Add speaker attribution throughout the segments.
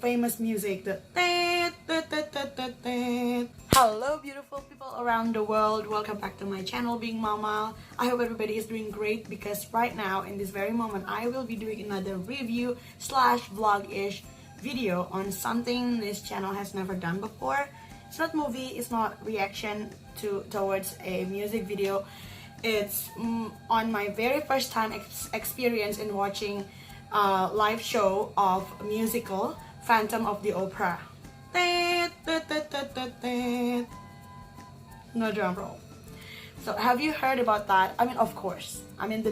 Speaker 1: famous music, the Hello beautiful people around the world, welcome back to my channel Being Mama. I hope everybody is doing great, because right now in this very moment I will be doing another review slash vlog-ish video on something this channel has never done before. It's not movie, it's not reaction towards a music video. It's on my very first time experience in watching a live show of a musical, Phantom of the Opera. No drum roll. So have you heard about that? I mean, of course. I mean, the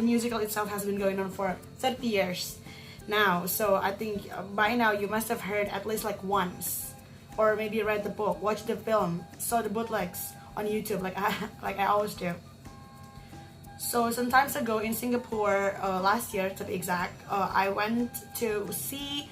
Speaker 1: musical itself has been going on for 30 years now. So I think by now you must have heard at least like once, or maybe read the book, watched the film, saw the bootlegs on YouTube, like I always do. So some time ago in Singapore, last year to be exact, I went to see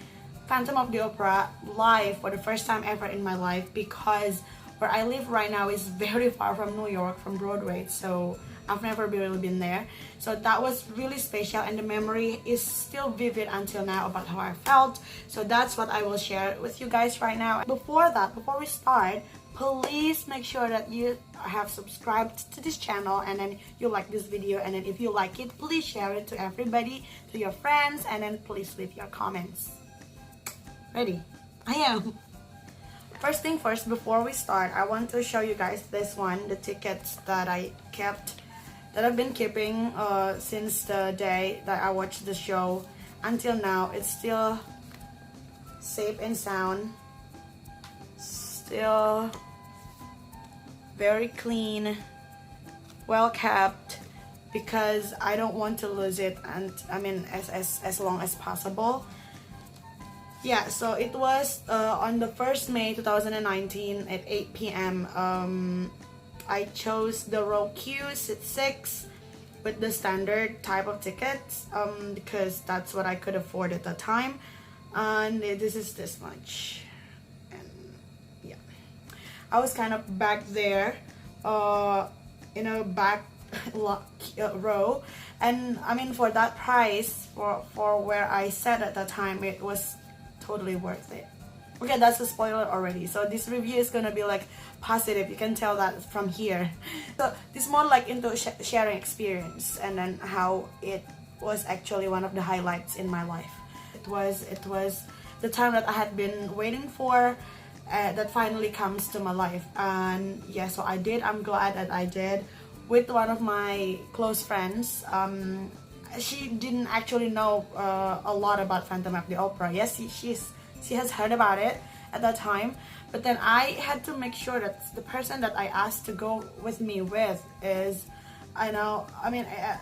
Speaker 1: Phantom of the Opera live for the first time ever in my life, because where I live right now is very far from New York, from Broadway, so I've never really been there. So that was really special, and the memory is still vivid until now about how I felt. So that's what I will share with you guys right now. Before we start, please make sure that you have subscribed to this channel, and then you like this video, and then if you like it, please share it to everybody, to your friends, and then please leave your comments. Ready? I am. First thing first, before we start, I want to show you guys this one, the tickets that I've been keeping since the day that I watched the show until now. It's still safe and sound, still very clean, well kept, because I don't want to lose it, and I mean as long as possible. Yeah, so it was on the 1st May 2019 at 8 p.m. I chose the row Q, seat 6, with the standard type of tickets, because that's what I could afford at the time, and this is this much. And yeah, I was kind of back there, in a back row, and I mean, for that price, for where I sat at the time, it was totally worth it. Okay, that's a spoiler already, so this review is gonna be like positive, you can tell that from here. So this more like into sharing experience, and then how it was actually one of the highlights in my life. It was the time that I had been waiting for, that finally comes to my life. And yeah, so I did. I'm glad that I did, with one of my close friends. She didn't actually know a lot about Phantom of the Opera. Yes, she has heard about it at that time, but then I had to make sure that the person that I asked to go with me is,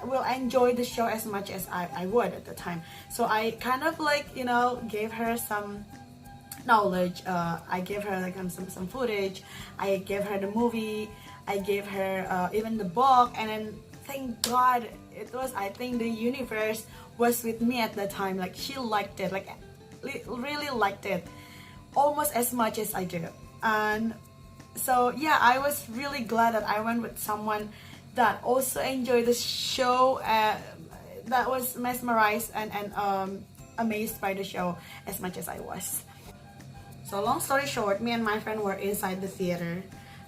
Speaker 1: will enjoy the show as much as I would at the time. So I kind of like, gave her some knowledge. I gave her like some footage. I gave her the movie. I gave her even the book, and then thank God, I think the universe was with me at the time. Like, she liked it, like really liked it, almost as much as I do. And so yeah, I was really glad that I went with someone that also enjoyed the show, that was mesmerized and amazed by the show as much as I was. So long story short, me and my friend were inside the theater,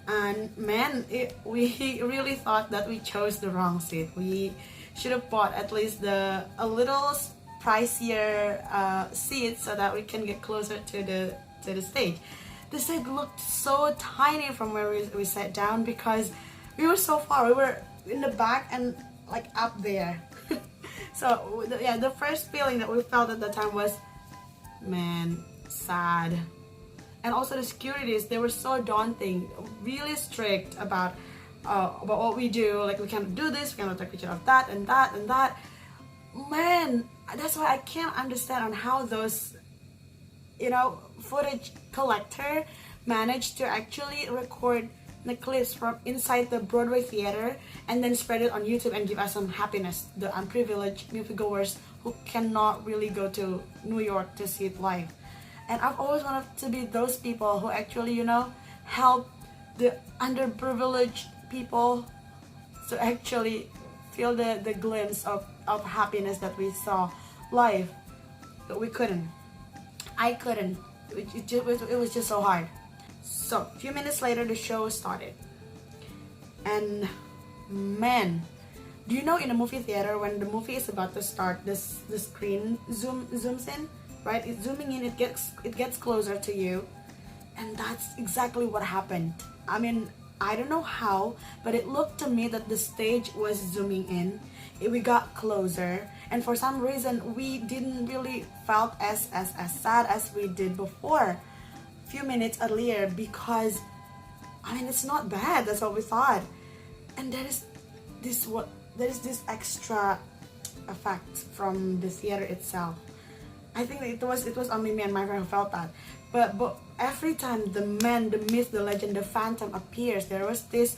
Speaker 1: and man, we really thought that we chose the wrong seat. We should have bought at least a little pricier seat, so that we can get closer to the stage. The seat looked so tiny from where we sat down, because we were so far. We were in the back and like up there. So yeah, the first feeling that we felt at the time was, man, sad. And also the securities, they were so daunting, really strict about what we do. Like, we can't do this, we cannot take a picture of that and that and that. Man, that's why I can't understand on how those, footage collector managed to actually record the clips from inside the Broadway theater and then spread it on YouTube and give us some happiness, the unprivileged moviegoers who cannot really go to New York to see it live. And I've always wanted to be those people who actually, help the underprivileged people to actually feel the glimpse of happiness that we saw live, but we couldn't. I couldn't. It was just so hard. So a few minutes later, the show started, and man, do you know in a movie theater when the movie is about to start, the screen zooms in, right? It's zooming in. It gets closer to you, and that's exactly what happened. I mean, I don't know how, but it looked to me that the stage was zooming in. We got closer, and for some reason we didn't really felt as sad as we did before a few minutes earlier, because I mean, it's not bad, that's what we thought. And there is this extra effect from the theater itself. I think it was only me and my friend who felt that. But every time the man, the myth, the legend, the phantom appears, there was this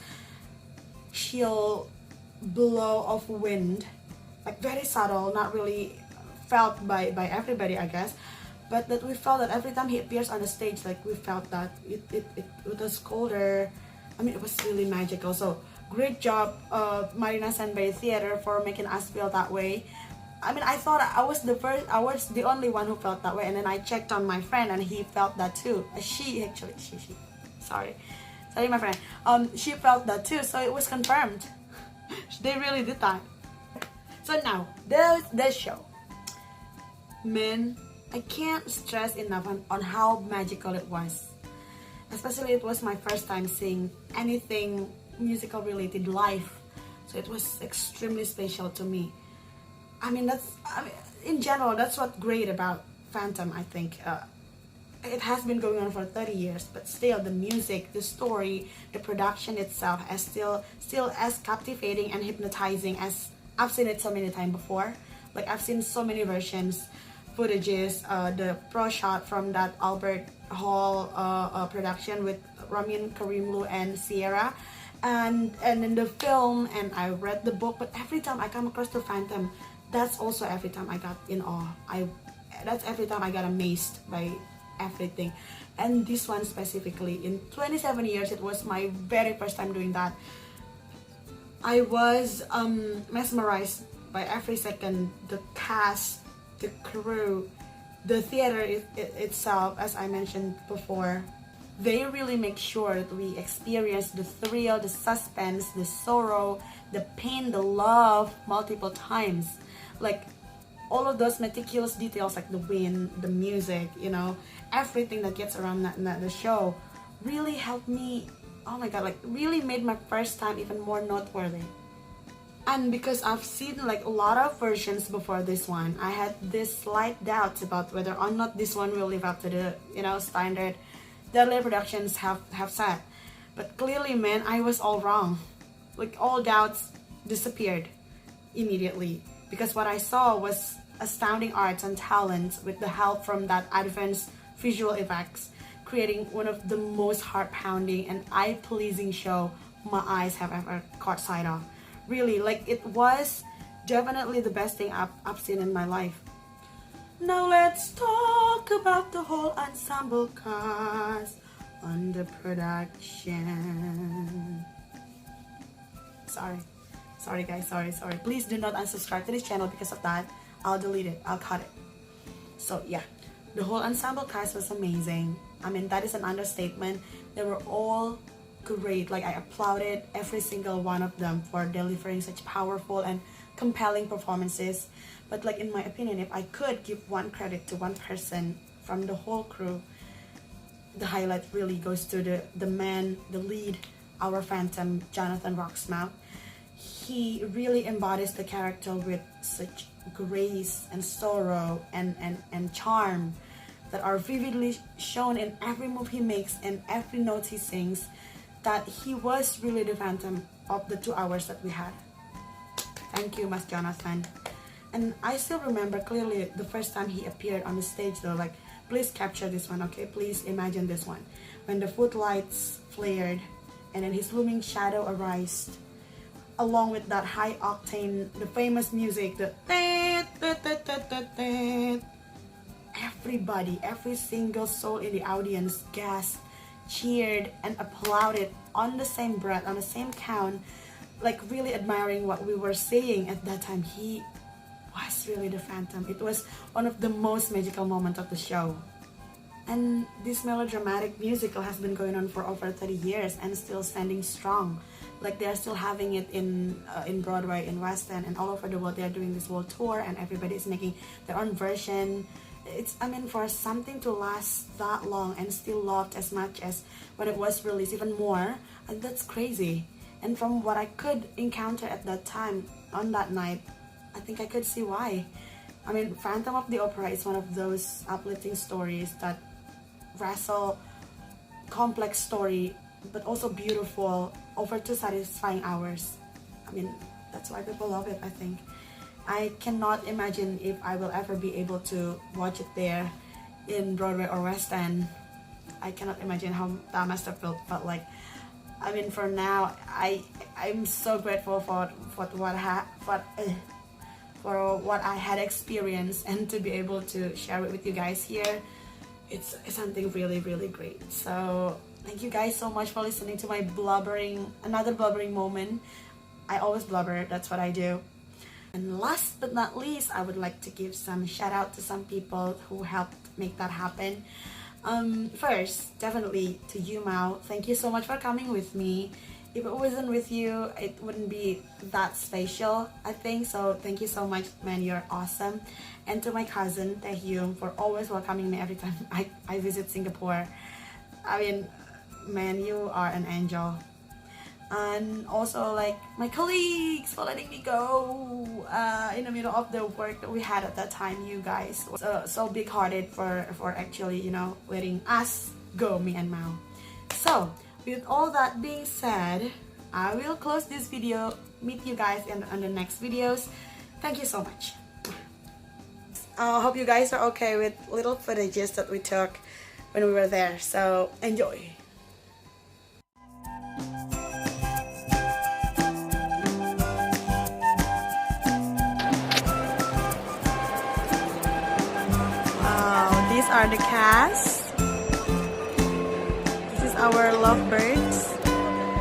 Speaker 1: chill blow of wind, like very subtle, not really felt by everybody, I guess, but that we felt that every time he appears on the stage, like we felt that it was colder. I mean, it was really magical. So great job, Marina Senbei Theater, for making us feel that way. I mean, I thought I was the only one who felt that way, and then I checked on my friend, and he felt that too. She, sorry, my friend. She felt that too, so it was confirmed. They really did that. So now, the show. Man, I can't stress enough on how magical it was. Especially it was my first time seeing anything musical related live. So it was extremely special to me. I mean, in general, that's what's great about Phandom, I think. It has been going on for 30 years, but still the music, the story, the production itself is still as captivating and hypnotizing as I've seen it so many times before. Like, I've seen so many versions, footages, the pro shot from that Albert Hall production with Ramin Karimlu and Sierra, and in the film, and I read the book. But every time I come across the Phandom, that's also every time I got in awe. That's every time I got amazed by everything. And this one specifically, in 27 years, it was my very first time doing that. I was mesmerized by every second. The cast, the crew, the theater itself, as I mentioned before, they really make sure that we experience the thrill, the suspense, the sorrow, the pain, the love multiple times. Like, all of those meticulous details, like the wind, the music, you know, everything that gets around the show really helped me, oh my god, like really made my first time even more noteworthy. And because I've seen like a lot of versions before this one, I had this slight doubts about whether or not this one will live up to the, you know, standard that earlier productions have set. But clearly, man, I was all wrong. Like, all doubts disappeared immediately, because what I saw was astounding arts and talents with the help from that advanced visual effects, creating one of the most heart-pounding and eye-pleasing show my eyes have ever caught sight of. Really, like, it was definitely the best thing I've seen in my life. Now let's talk about the whole ensemble cast on the production. Sorry guys, sorry. Please do not unsubscribe to this channel because of that. I'll delete it, I'll cut it. So yeah, the whole ensemble cast was amazing. I mean, that is an understatement. They were all great. Like, I applauded every single one of them for delivering such powerful and compelling performances. But like, in my opinion, if I could give one credit to one person from the whole crew, the highlight really goes to the man, the lead, our Phantom, Jonathan Roxmouth. He really embodies the character with such grace and sorrow and charm that are vividly shown in every move he makes and every note he sings, that he was really the Phantom of the 2 hours that we had. Thank you, Mas Jonathan. And I still remember clearly the first time he appeared on the stage though. Like, please capture this one, okay? Please imagine this one. When the footlights flared and then his looming shadow arose, along with that high octane, the famous music, the everybody, every single soul in the audience gasped, cheered, and applauded on the same breath, on the same count, like really admiring what we were seeing at that time. He was really the Phantom. It was one of the most magical moments of the show. And this melodramatic musical has been going on for over 30 years and still standing strong. Like they're still having it in Broadway, in West End, and all over the world. They're doing this world tour, and everybody is making their own version. It's, I mean, for something to last that long and still loved as much as when it was released, even more, that's crazy. And from what I could encounter at that time, on that night, I think I could see why. I mean, Phantom of the Opera is one of those uplifting stories that wrestle complex story, but also beautiful over 2 satisfying hours. I mean, that's why people love it, I think. I cannot imagine if I will ever be able to watch it there in Broadway or West End. I cannot imagine how that must have felt like. I mean, for now, I'm so grateful for what I had experienced, and to be able to share it with you guys here. It's something really, really great. So thank you guys so much for listening to my another blubbering moment. I always blubber, that's what I do. And last but not least, I would like to give some shout out to some people who helped make that happen. First, definitely to you, Mao. Thank you so much for coming with me. If it wasn't with you, it wouldn't be that special, I think. So thank you so much, man, you're awesome. And to my cousin, Taehyung, for always welcoming me every time I visit Singapore. I mean, man, you are an angel. And also, like, my colleagues for letting me go in the middle of the work that we had at that time. You guys were so big-hearted for actually, you know, letting us go, me and Mao. So with all that being said, I will close this video. Meet you guys on the next videos. Thank you so much. I hope you guys are okay with little footages that we took when we were there. So enjoy. These are the cast. This is our lovebirds.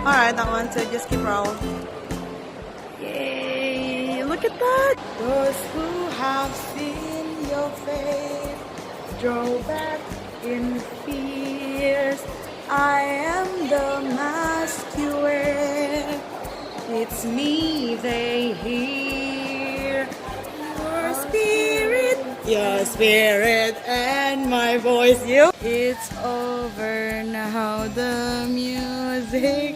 Speaker 1: Alright, that one too, just keep rolling. Yay! Look at that! Those who have seen your face draw back in fears. I am the mask you wear. It's me they hear. Your spirit and my voice. It's over now, the music